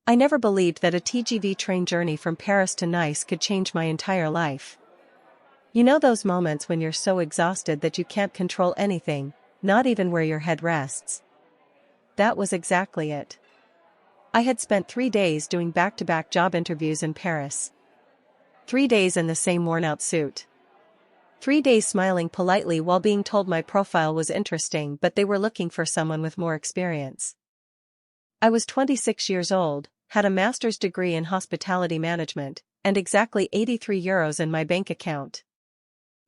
I never believed that a TGV train journey from Paris to Nice could change my entire life. You know those moments when you're so exhausted that you can't control anything, not even where your head rests? That was exactly it. I had spent 3 days doing back-to-back job interviews in Paris. 3 days in the same worn-out suit. 3 days smiling politely while being told my profile was interesting but they were looking for someone with more experience. I was 26 years old, had a master's degree in hospitality management, and exactly €83 in my bank account.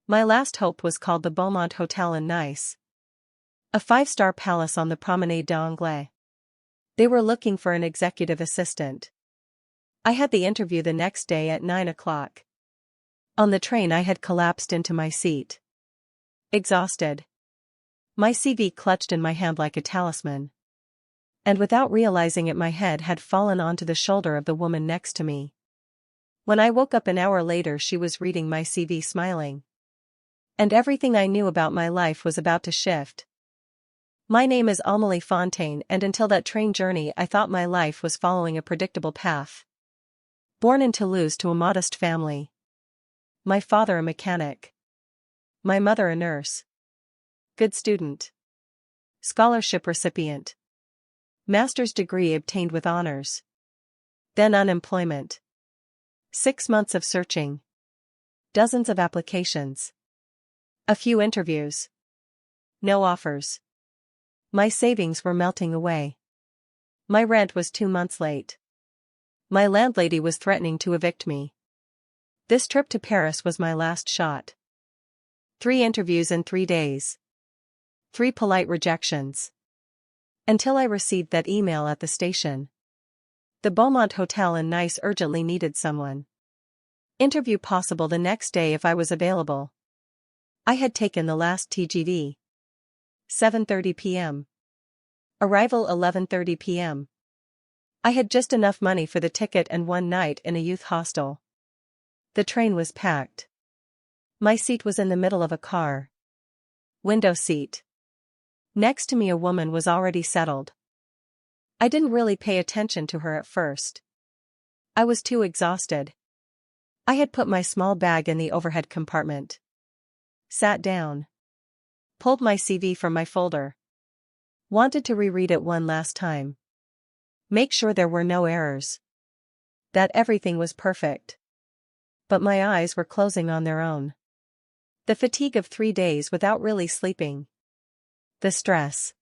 My last hope was called the Beaumont Hotel in Nice. A 5-star palace on the Promenade d'Anglais. They were looking for an executive assistant. I had the interview the next day at 9 o'clock. On the train I had collapsed into my seat. Exhausted. My CV clutched in my hand like a talisman. And without realizing it my head had fallen onto the shoulder of the woman next to me. When I woke up an hour later she was reading my CV smiling. And everything I knew about my life was about to shift. My name is Amélie Fontaine and until that train journey I thought my life was following a predictable path. Born in Toulouse to a modest family. My father a mechanic. My mother a nurse. Good student. Scholarship recipient. Master's degree obtained with honors. Then unemployment. 6 months of searching. Dozens of applications. A few interviews. No offers. My savings were melting away. My rent was 2 months late. My landlady was threatening to evict me. This trip to Paris was my last shot. 3 interviews in 3 days. 3 polite rejections. Until I received that email at the station. The Beaumont Hotel in Nice urgently needed someone. Interview possible the next day if I was available. I had taken the last TGV. 7:30 p.m. Arrival 11:30 p.m. I had just enough money for the ticket and one night in a youth hostel. The train was packed. My seat was in the middle of a car. Window seat. Next to me a woman was already settled. I didn't really pay attention to her at first. I was too exhausted. I had put my small bag in the overhead compartment. Sat down. Pulled my CV from my folder. Wanted to reread it one last time. Make sure there were no errors. That everything was perfect. But my eyes were closing on their own. The fatigue of 3 days without really sleeping. The stress.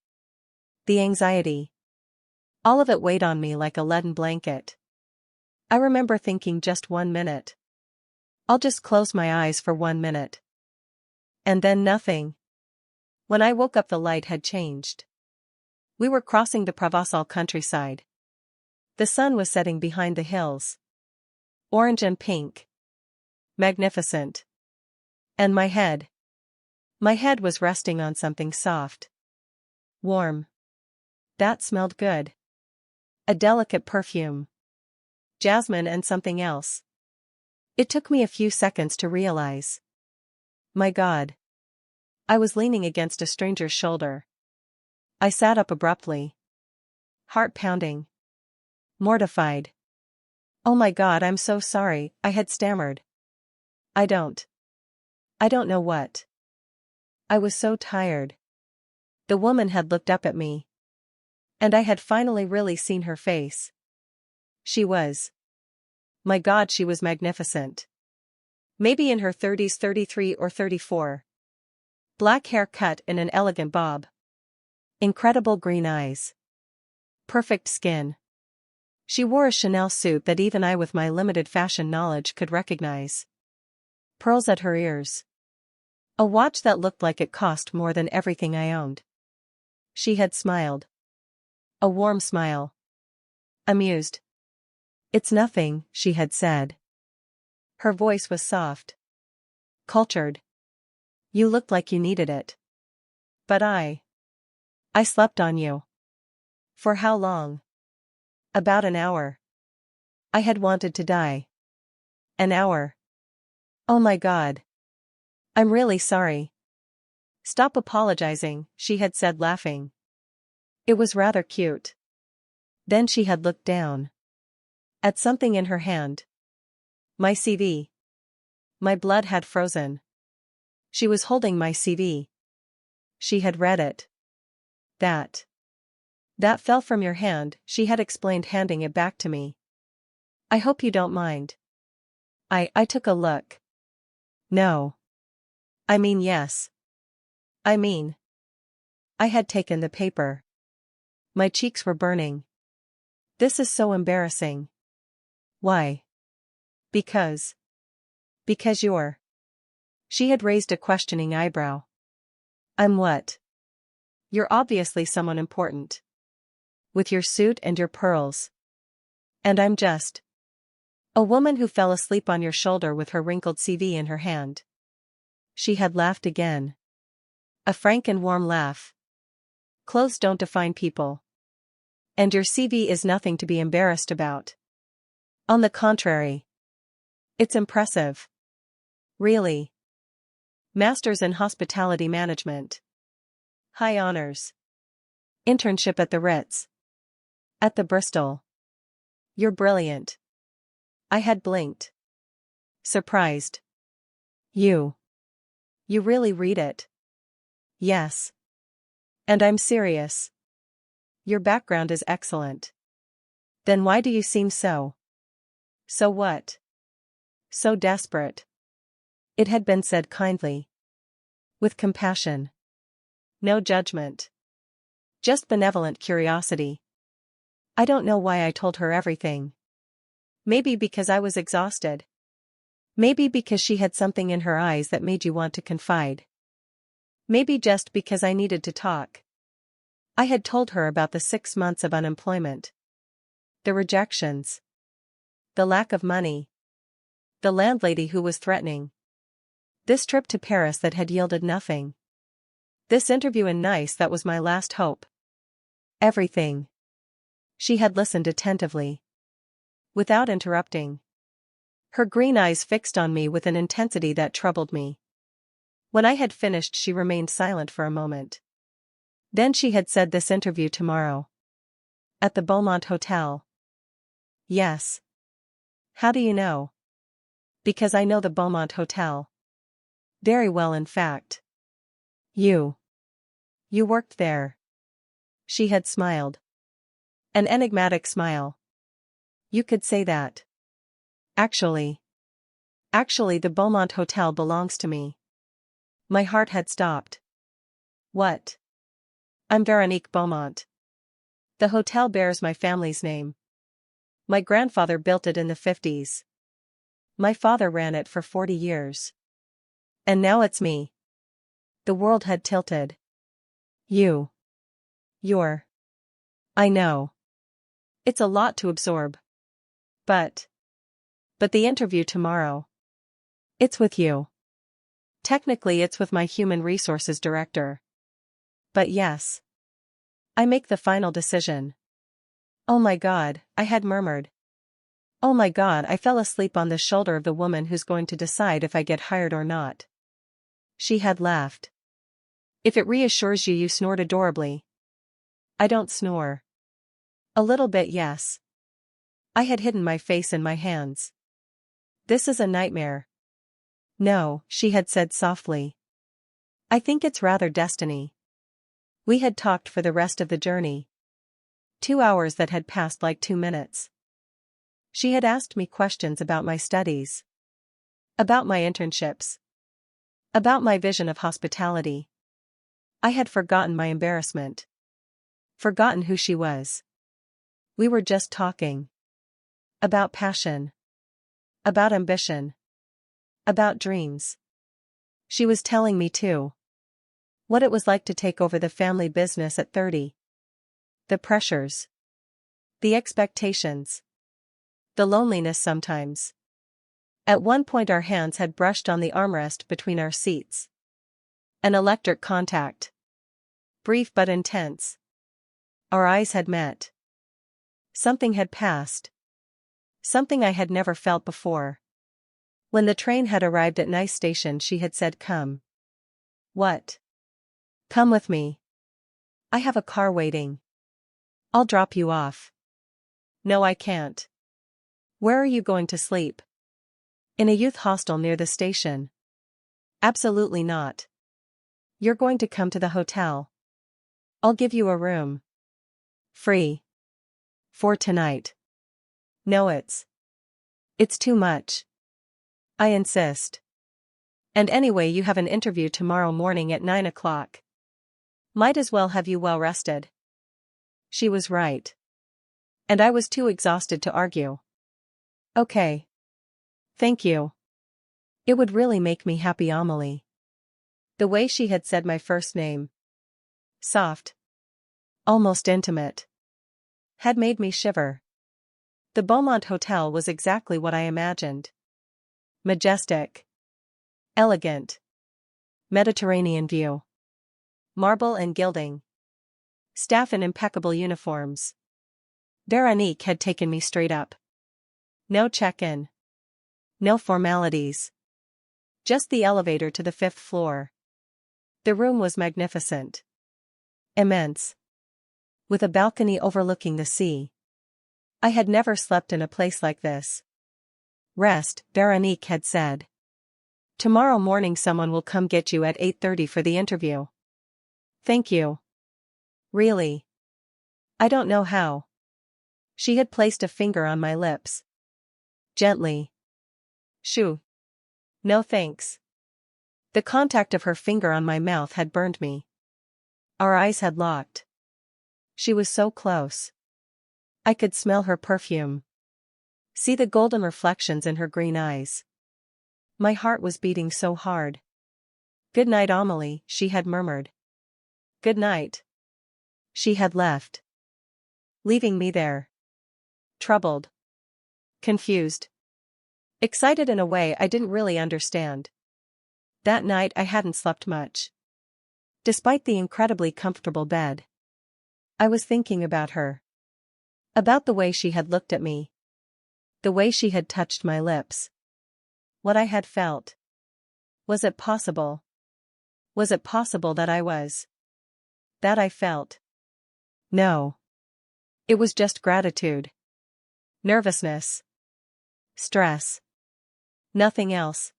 The anxiety. All of it weighed on me like a leaden blanket. I remember thinking just 1 minute. I'll just close my eyes for 1 minute. And then nothing. When I woke up the light had changed. We were crossing the Provençal countryside. The sun was setting behind the hills. Orange and pink. Magnificent. And my head. My head was resting on something soft. Warm. That smelled good. A delicate perfume. Jasmine and something else. It took me a few seconds to realize. My God. I was leaning against a stranger's shoulder. I sat up abruptly. Heart pounding. Mortified. Oh my God, I'm so sorry, I had stammered. I don't know what. I was so tired. The woman had looked up at me. And I had finally really seen her face. She was. My God, she was magnificent. Maybe in her 30s, 33 or 34. Black hair cut in an elegant bob. Incredible green eyes. Perfect skin. She wore a Chanel suit that even I with my limited fashion knowledge could recognize. Pearls at her ears. A watch that looked like it cost more than everything I owned. She had smiled. A warm smile. Amused. It's nothing, she had said. Her voice was soft. Cultured. You looked like you needed it. But I slept on you. For how long? About an hour. I had wanted to die. An hour. Oh my God. I'm really sorry. Stop apologizing, she had said laughing. It was rather cute. Then she had looked down. At something in her hand. My CV. My blood had frozen. She was holding my CV. She had read it. That fell from your hand, she had explained, handing it back to me. I hope you don't mind. I took a look. No. I mean yes. I mean. I had taken the paper. My cheeks were burning. This is so embarrassing. Why? Because you're. She had raised a questioning eyebrow. I'm what? You're obviously someone important. With your suit and your pearls. And I'm just a woman who fell asleep on your shoulder with her wrinkled CV in her hand. She had laughed again. A frank and warm laugh. Clothes don't define people. And your CV is nothing to be embarrassed about. On the contrary. It's impressive. Really. Masters in Hospitality Management. High honors. Internship at the Ritz. At the Bristol. You're brilliant. I had blinked. Surprised. You really read it? Yes. And I'm serious. Your background is excellent. Then why do you seem so what? So desperate. It had been said kindly. With compassion. No judgment. Just benevolent curiosity. I don't know why I told her everything. Maybe because I was exhausted. Maybe because she had something in her eyes that made you want to confide. Maybe just because I needed to talk. I had told her about the 6 months of unemployment. The rejections. The lack of money. The landlady who was threatening. This trip to Paris that had yielded nothing. This interview in Nice that was my last hope. Everything. She had listened attentively. Without interrupting. Her green eyes fixed on me with an intensity that troubled me. When I had finished, she remained silent for a moment. Then she had said, this interview tomorrow. At the Beaumont Hotel. Yes. How do you know? Because I know the Beaumont Hotel. Very well, in fact. You worked there. She had smiled. An enigmatic smile. You could say that. Actually, the Beaumont Hotel belongs to me. My heart had stopped. What? I'm Véronique Beaumont. The hotel bears my family's name. My grandfather built it in the 50s. My father ran it for 40 years. And now it's me. The world had tilted. You're. I know. It's a lot to absorb. But the interview tomorrow. It's with you. Technically it's with my human resources director. But yes. I make the final decision. Oh my God, I had murmured. Oh my God, I fell asleep on the shoulder of the woman who's going to decide if I get hired or not. She had laughed. If it reassures you, you snored adorably. I don't snore. A little bit, yes. I had hidden my face in my hands. This is a nightmare. No, she had said softly. I think it's rather destiny. We had talked for the rest of the journey. 2 hours that had passed like 2 minutes. She had asked me questions about my studies. About my internships. About my vision of hospitality. I had forgotten my embarrassment. Forgotten who she was. We were just talking. About passion. About ambition. About dreams. She was telling me too. What it was like to take over the family business at 30. The pressures. The expectations. The loneliness sometimes. At one point our hands had brushed on the armrest between our seats. An electric contact. Brief but intense. Our eyes had met. Something had passed. Something I had never felt before. When the train had arrived at Nice station, she had said, come. What? Come with me. I have a car waiting. I'll drop you off. No, I can't. Where are you going to sleep? In a youth hostel near the station. Absolutely not. You're going to come to the hotel. I'll give you a room. Free. For tonight. No, it's too much. I insist. And anyway, you have an interview tomorrow morning at 9 o'clock. Might as well have you well rested. She was right. And I was too exhausted to argue. Okay. Thank you. It would really make me happy, Amélie. The way she had said my first name. Soft. Almost intimate. Had made me shiver. The Beaumont Hotel was exactly what I imagined. Majestic. Elegant. Mediterranean view. Marble and gilding. Staff in impeccable uniforms. Véronique had taken me straight up. No check-in. No formalities. Just the elevator to the 5th floor. The room was magnificent. Immense. With a balcony overlooking the sea. I had never slept in a place like this. Rest, Véronique had said. Tomorrow morning someone will come get you at 8:30 for the interview. Thank you. Really? I don't know how. She had placed a finger on my lips. Gently. Shoo. No thanks. The contact of her finger on my mouth had burned me. Our eyes had locked. She was so close. I could smell her perfume. See the golden reflections in her green eyes. My heart was beating so hard. Good night, Amélie, she had murmured. Good night. She had left. Leaving me there. Troubled. Confused. Excited in a way I didn't really understand. That night I hadn't slept much. Despite the incredibly comfortable bed. I was thinking about her. About the way she had looked at me. The way she had touched my lips. What I had felt. Was it possible? Was it possible that I was? That I felt? No. It was just gratitude. Nervousness. Stress. Nothing else.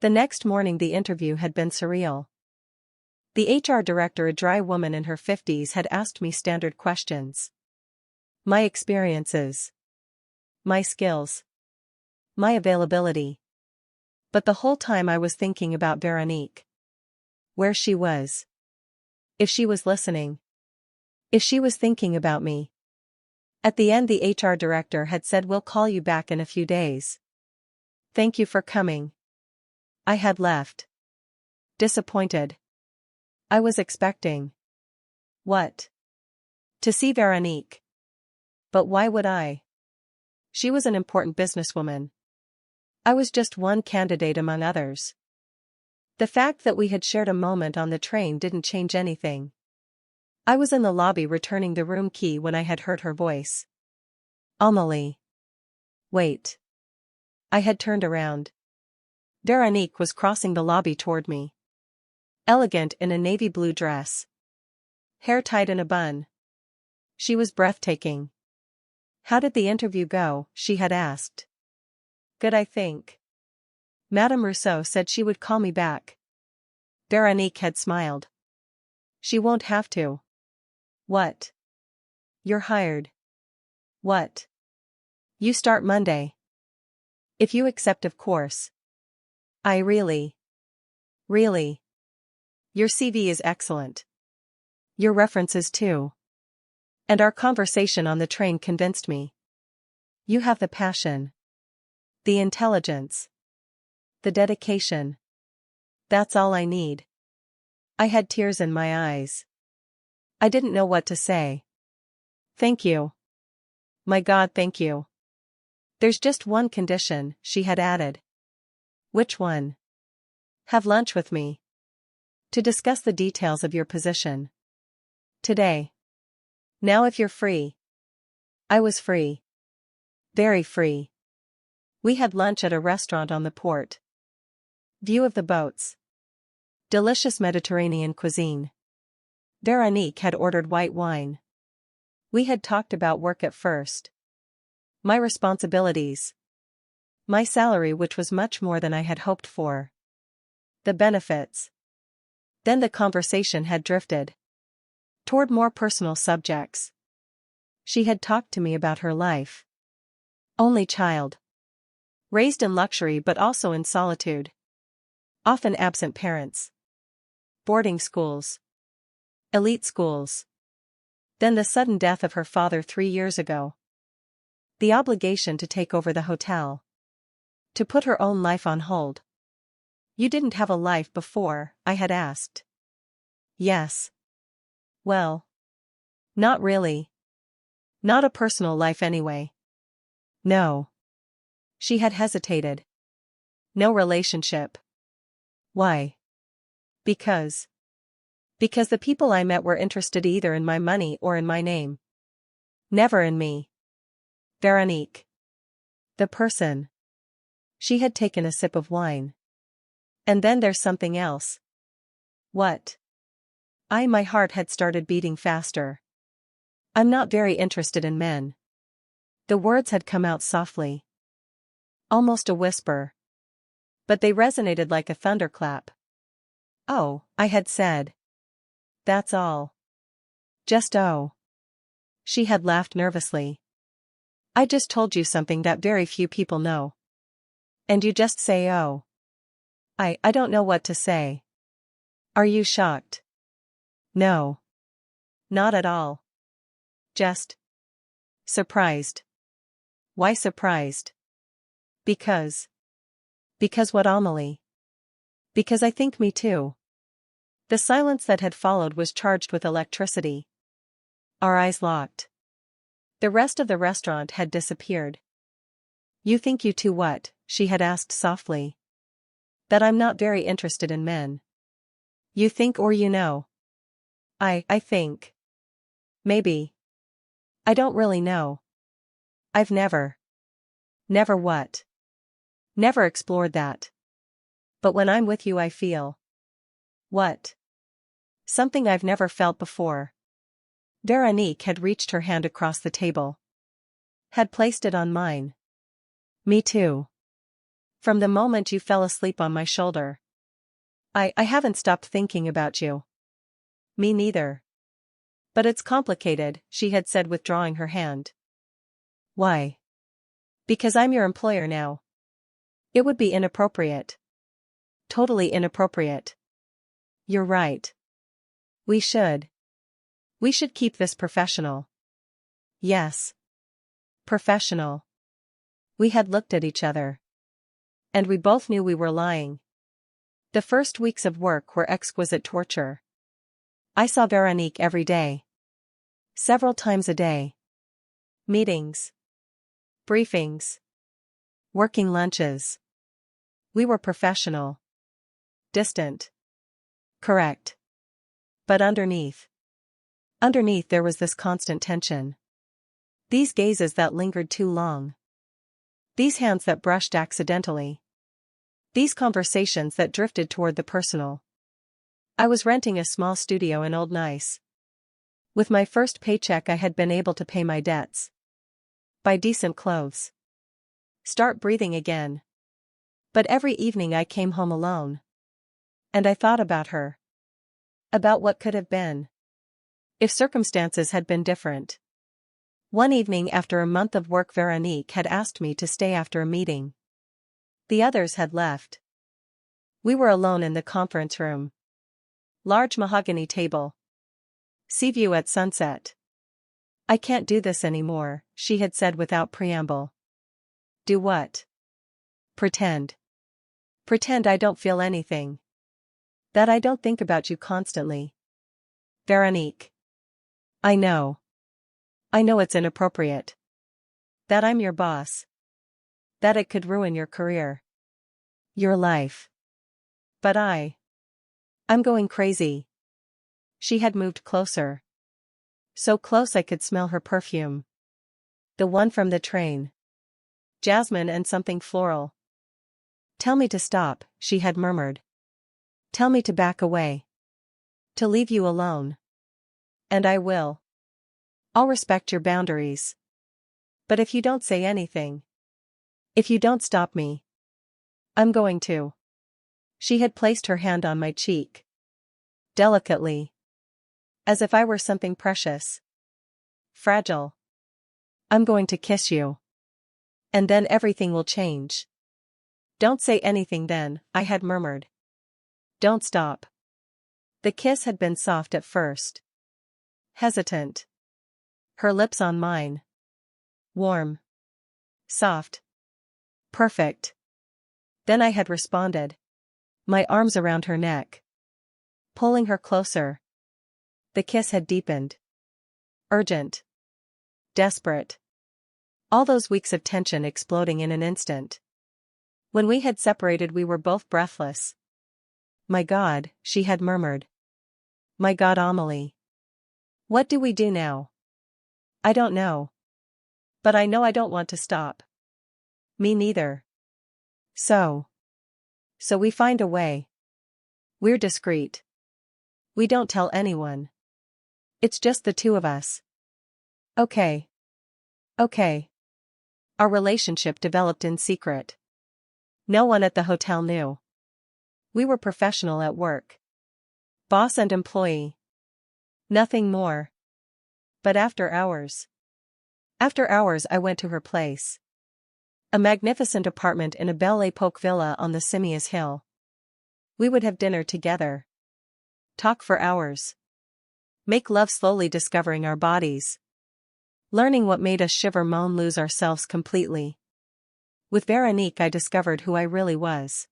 The next morning the interview had been surreal. The HR director, a dry woman in her 50s, had asked me standard questions. My experiences. My skills. My availability. But the whole time I was thinking about Véronique. Where she was. If she was listening. If she was thinking about me. At the end the HR director had said, "We'll call you back in a few days. Thank you for coming." I had left. Disappointed. I was expecting. What? To see Véronique. But why would I? She was an important businesswoman. I was just one candidate among others. The fact that we had shared a moment on the train didn't change anything. I was in the lobby returning the room key when I had heard her voice. Amélie. Wait. I had turned around. Véronique was crossing the lobby toward me. Elegant in a navy blue dress. Hair tied in a bun. She was breathtaking. How did the interview go? She had asked. Good, I think. Madame Rousseau said she would call me back. Véronique had smiled. She won't have to. What? You're hired. What? You start Monday. If you accept, of course. I really. Your CV is excellent. Your references too. And our conversation on the train convinced me. You have the passion. The intelligence. The dedication. That's all I need. I had tears in my eyes. I didn't know what to say. Thank you. My God, thank you. There's just one condition, she had added. Which one? Have lunch with me. To discuss the details of your position. Today. Now if you're free. I was free. Very free. We had lunch at a restaurant on the port. View of the boats. Delicious Mediterranean cuisine. Véronique had ordered white wine. We had talked about work at first. My responsibilities. My salary, which was much more than I had hoped for. The benefits. Then the conversation had drifted toward more personal subjects. She had talked to me about her life. Only child. Raised in luxury but also in solitude. Often absent parents. Boarding schools. Elite schools. Then the sudden death of her father 3 years ago. The obligation to take over the hotel. To put her own life on hold. You didn't have a life before, I had asked. Yes. Well. Not really. Not a personal life anyway. No. She had hesitated. No relationship. Why? Because the people I met were interested either in my money or in my name. Never in me. Véronique. The person. She had taken a sip of wine. And then there's something else. What? My heart had started beating faster. I'm not very interested in men. The words had come out softly. Almost a whisper. But they resonated like a thunderclap. Oh, I had said. That's all. Just oh. She had laughed nervously. I just told you something that very few people know. And you just say oh. I don't know what to say. Are you shocked? No. Not at all. Just surprised. Why surprised? Because what, Amélie? Because I think me too. The silence that had followed was charged with electricity. Our eyes locked. The rest of the restaurant had disappeared. You think you too what? She had asked softly. That I'm not very interested in men. You think or you know? I think. Maybe. I don't really know. I've never. Never what? Never explored that. But when I'm with you I feel. What? Something I've never felt before. Véronique had reached her hand across the table. Had placed it on mine. Me too. From the moment you fell asleep on my shoulder. I haven't stopped thinking about you. Me neither. But it's complicated, she had said, withdrawing her hand. Why? Because I'm your employer now. It would be inappropriate. Totally inappropriate. You're right. We should keep this professional. Yes. Professional. We had looked at each other. And we both knew we were lying. The first weeks of work were exquisite torture. I saw Véronique every day. Several times a day. Meetings. Briefings. Working lunches. We were professional. Distant. Correct. But underneath there was this constant tension. These gazes that lingered too long. These hands that brushed accidentally. These conversations that drifted toward the personal. I was renting a small studio in Old Nice. With my first paycheck I had been able to pay my debts. Buy decent clothes. Start breathing again. But every evening I came home alone. And I thought about her. About what could have been. If circumstances had been different. One evening after a month of work Véronique had asked me to stay after a meeting. The others had left. We were alone in the conference room. Large mahogany table. Sea view at sunset. I can't do this anymore, she had said without preamble. Do what? Pretend. Pretend I don't feel anything. That I don't think about you constantly. Véronique. I know. I know it's inappropriate. That I'm your boss. That it could ruin your career. Your life. But I'm going crazy. She had moved closer. So close I could smell her perfume. The one from the train. Jasmine and something floral. Tell me to stop, she had murmured. Tell me to back away. To leave you alone. And I will. I'll respect your boundaries. But if you don't say anything, if you don't stop me, I'm going to. She had placed her hand on my cheek. Delicately. As if I were something precious. Fragile. I'm going to kiss you. And then everything will change. Don't say anything then, I had murmured. Don't stop. The kiss had been soft at first. Hesitant. Her lips on mine. Warm. Soft. Perfect. Then I had responded. My arms around her neck. Pulling her closer. The kiss had deepened. Urgent. Desperate. All those weeks of tension exploding in an instant. When we had separated we were both breathless. My God, she had murmured. My God, Amélie. What do we do now? I don't know. But I know I don't want to stop. Me neither. So we find a way. We're discreet. We don't tell anyone. It's just the two of us. Okay. Okay. Our relationship developed in secret. No one at the hotel knew. We were professional at work. Boss and employee. Nothing more. But after hours I went to her place. A magnificent apartment in a Belle Époque villa on the Cimiez hill. We would have dinner together. Talk for hours. Make love, slowly discovering our bodies. Learning what made us shiver, moan, lose ourselves completely. With Véronique I discovered who I really was.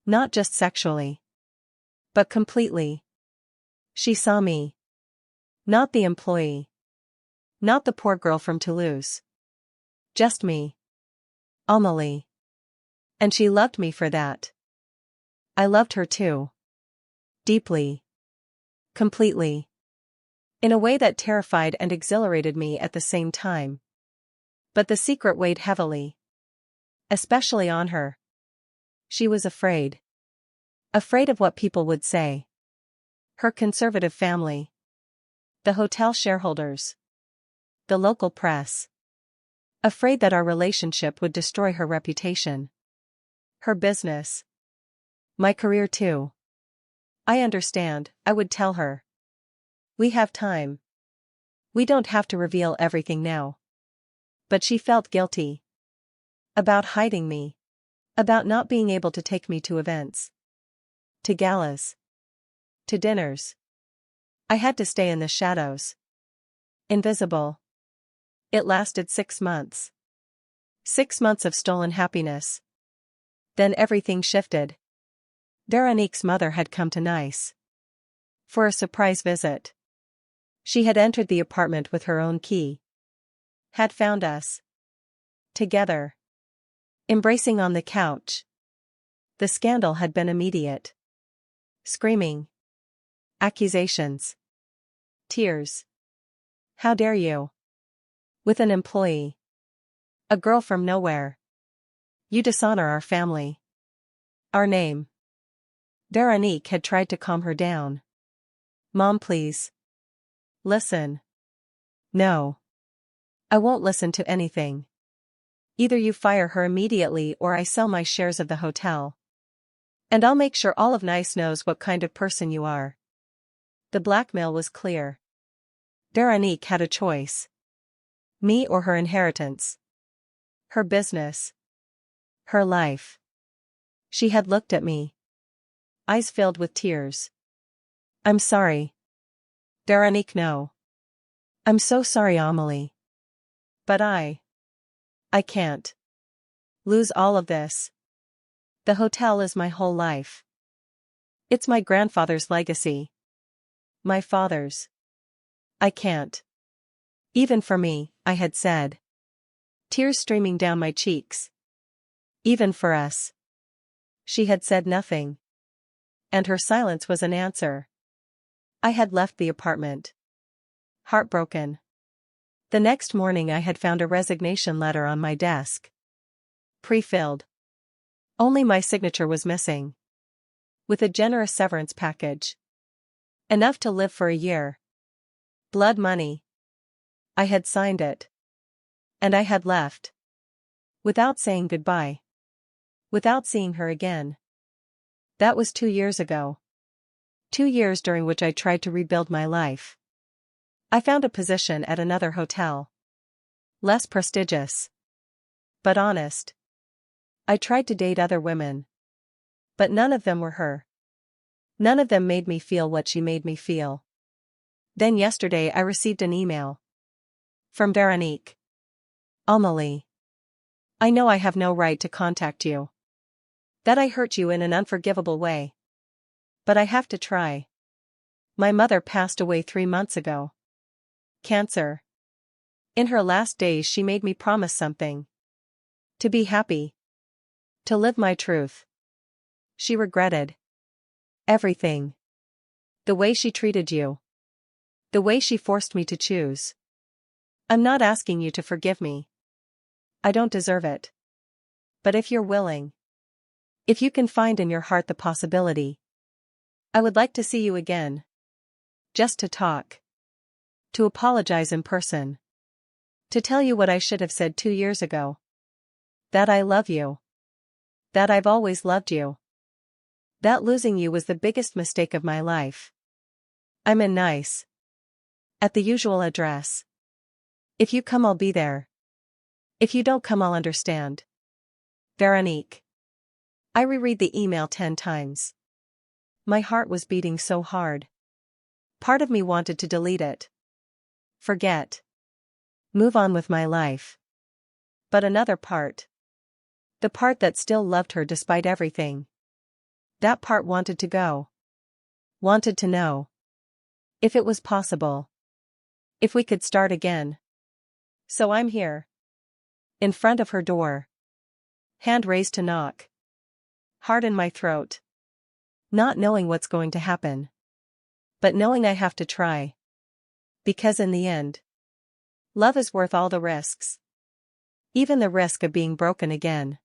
Not just sexually. But completely. She saw me. Not the employee. Not the poor girl from Toulouse. Just me. Amélie. And she loved me for that. I loved her too. Deeply. Completely. In a way that terrified and exhilarated me at the same time. But the secret weighed heavily. Especially on her. She was afraid. Afraid of what people would say. Her conservative family. The hotel shareholders. The local press. Afraid that our relationship would destroy her reputation. Her business. My career too. I understand, I would tell her. We have time. We don't have to reveal everything now. But she felt guilty. About hiding me. About not being able to take me to events. To galas. To dinners. I had to stay in the shadows. Invisible. It lasted 6 months. 6 months of stolen happiness. Then everything shifted. Véronique's mother had come to Nice. For a surprise visit. She had entered the apartment with her own key. Had found us. Together. Embracing on the couch. The scandal had been immediate. Screaming. Accusations. Tears. How dare you? With an employee. A girl from nowhere. You dishonor our family. Our name. Véronique had tried to calm her down. Mom, please. Listen. No. I won't listen to anything. Either you fire her immediately or I sell my shares of the hotel. And I'll make sure all of Nice knows what kind of person you are. The blackmail was clear. Véronique had a choice. Me or her inheritance. Her business. Her life. She had looked at me. Eyes filled with tears. I'm sorry. Véronique, no. I'm so sorry, Amélie. But I can't lose all of this. The hotel is my whole life. It's my grandfather's legacy. My father's. I can't. Even for me, I had said. Tears streaming down my cheeks. Even for us. She had said nothing. And her silence was an answer. I had left the apartment. Heartbroken. The next morning I had found a resignation letter on my desk. Pre-filled. Only my signature was missing. With a generous severance package. Enough to live for a year. Blood money. I had signed it. And I had left. Without saying goodbye. Without seeing her again. That was 2 years ago. 2 years during which I tried to rebuild my life. I found a position at another hotel. Less prestigious. But honest. I tried to date other women. But none of them were her. None of them made me feel what she made me feel. Then yesterday I received an email. From Véronique. Amélie. I know I have no right to contact you. That I hurt you in an unforgivable way. But I have to try. My mother passed away 3 months ago. Cancer. In her last days she made me promise something. To be happy. To live my truth. She regretted. Everything. The way she treated you. The way she forced me to choose. I'm not asking you to forgive me. I don't deserve it. But if you're willing. If you can find in your heart the possibility. I would like to see you again. Just to talk. To apologize in person. To tell you what I should have said 2 years ago. That I love you. That I've always loved you. That losing you was the biggest mistake of my life. I'm in Nice. At the usual address. If you come I'll be there. If you don't come I'll understand. Véronique. I reread the email 10 times. My heart was beating so hard. Part of me wanted to delete it. Forget. Move on with my life. But another part. The part that still loved her despite everything. That part wanted to go. Wanted to know. If it was possible. If we could start again. So I'm here. In front of her door. Hand raised to knock. Heart in my throat. Not knowing what's going to happen. But knowing I have to try. Because in the end. Love is worth all the risks. Even the risk of being broken again.